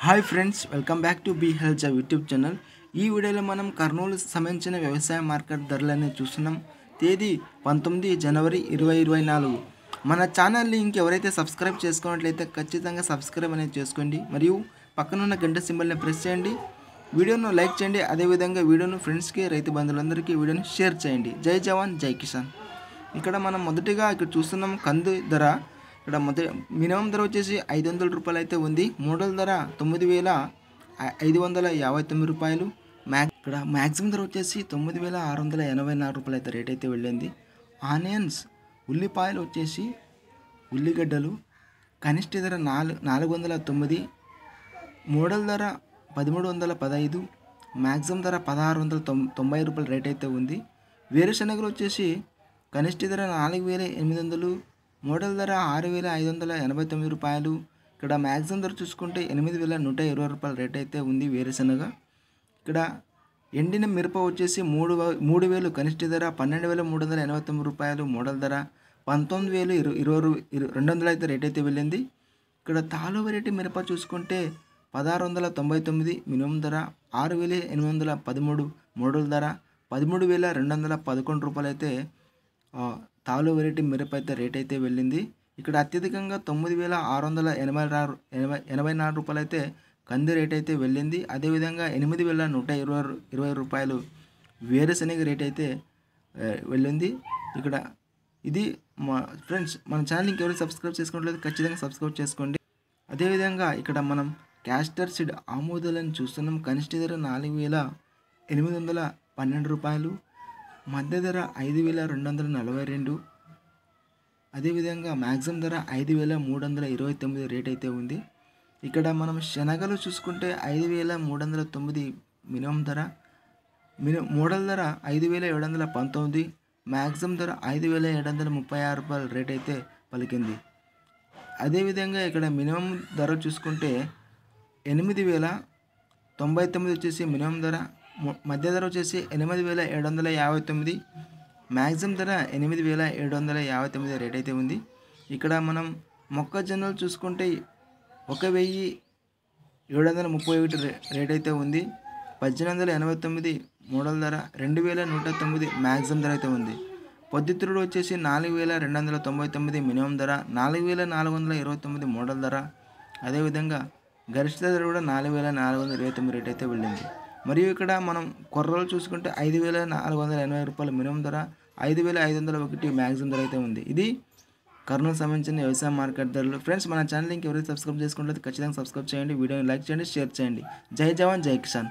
Hi friends, welcome back to B Health YouTube channel. ఈ వీడియోలో మనం కర్నూలు సంబంధించిన వ్యవసాయ మార్కెట్ ధరలని చూస్తున్నాం. తేదీ 19 జనవరి 2024. మన ఛానల్ని ఇంకెవరైతే సబ్స్క్రైబ్ చేసుకున్నట్లయితే ఖచ్చితంగా సబ్స్క్రైబ్ అనేది చేసుకోండి. మరియు పక్కనున్న గంట సింబల్ని ప్రెస్ చేయండి. వీడియోను లైక్ చేయండి. అదేవిధంగా వీడియోను ఫ్రెండ్స్కి, రైతు బంధువులందరికీ వీడియోని షేర్ చేయండి. జై జవాన్ జై కిసాన్. ఇక్కడ మనం మొదటిగా చూస్తున్నాం కంది ధర. ఇక్కడ మినిమం ధర వచ్చేసి 500 రూపాయలు అయితే ఉంది. మోడల్ ధర 9,559 రూపాయలు. ఇక్కడ మ్యాక్సిమం ధర వచ్చేసి 9,684 రూపాయలు అయితే రేట్ అయితే వెళ్ళింది. ఆనియన్స్, ఉల్లిపాయలు వచ్చేసి ఉల్లిగడ్డలు కనిష్ట ధర 409, మోడల్ ధర 1315, మ్యాక్సిమం ధర 1690 రూపాయలు రేట్ అయితే ఉంది. వేరుశనగలు వచ్చేసి కనిష్ట ధర 4800, మోడల్ ధర 6589 రూపాయలు. ఇక్కడ మ్యాక్సిమం ధర చూసుకుంటే 8120 రూపాయల రేట్ అయితే ఉంది వేరుశనగ. ఇక్కడ ఎండిన మిరప వచ్చేసి 3000, కనిష్ట ధర 12389 రూపాయలు, మోడల్ ధర 19,200 అయితే రేట్ అయితే వెళ్ళింది. ఇక్కడ తాలు వెరైటీ మిరప చూసుకుంటే 1699, మినిమం ధర 6813, మోడల్ ధర 13,211 రూపాయలు అయితే తాలు వెరైటీ మిరప అయితే రేట్ అయితే వెళ్ళింది. ఇక్కడ అత్యధికంగా 9,684 రూపాయలు అయితే కంది రేట్ అయితే వెళ్ళింది. అదేవిధంగా 8,120 రూపాయలు వేరుశనగ రేట్ అయితే వెళ్ళింది. ఇక్కడ ఇది మా ఫ్రెండ్స్, మన ఛానల్ ఇంకెవరు సబ్స్క్రైబ్ చేసుకోవట్లేదు ఖచ్చితంగా సబ్స్క్రైబ్ చేసుకోండి. అదేవిధంగా ఇక్కడ మనం క్యాస్టర్ సీడ్ ఆమోదాలను చూస్తున్నాం. కనిష్ట ధర 4,812 రూపాయలు, మధ్య ధర 5,242, అదేవిధంగా మ్యాక్సిమం ధర 5,329 రేట్ అయితే ఉంది. ఇక్కడ మనం శనగలు చూసుకుంటే 5,309 మినిమం ధర, మోడల్ ధర 5,719, మ్యాక్సిమం ధర 5,736 రూపాయల రేట్ అయితే పలికింది. అదేవిధంగా ఇక్కడ మినిమం ధర చూసుకుంటే 8,099 వచ్చేసి మినిమం ధర, మధ్య ధర వచ్చేసి 8,759, మ్యాక్సిమం ధర 8,759 రేట్ అయితే ఉంది. ఇక్కడ మనం మొక్కజొన్నలు చూసుకుంటే 1,731 రేట్ అయితే ఉంది. 1,889, మోడల్ ధర 2,109, మ్యాక్సిమం ధర అయితే ఉంది. పొద్దుతిరుగుడు వచ్చేసి 4,299 మినిమం ధర, 4,429 మోడల్ ధర, అదేవిధంగా గరిష్ట ధర కూడా 4,429 రేట్ అయితే వెళ్ళింది. మరియు ఇక్కడ మనం కొర్రలు చూసుకుంటే 5,480 రూపాయలు మినిమం ధర, 5,501 మ్యాక్సిమం ధర అయితే ఉంది. ఇది కర్నూలు సంబంధించిన వ్యవసాయ మార్కెట్ ధరలు. ఫ్రెండ్స్, మన ఛానల్ ఇంకెవరైతే సబ్స్క్రైబ్ చేసుకుంటే ఖచ్చితంగా సబ్స్క్రైబ్ చేయండి. వీడియోని లైక్ చేయండి, షేర్ చేయండి. జై జవాన్ జై కిసాన్.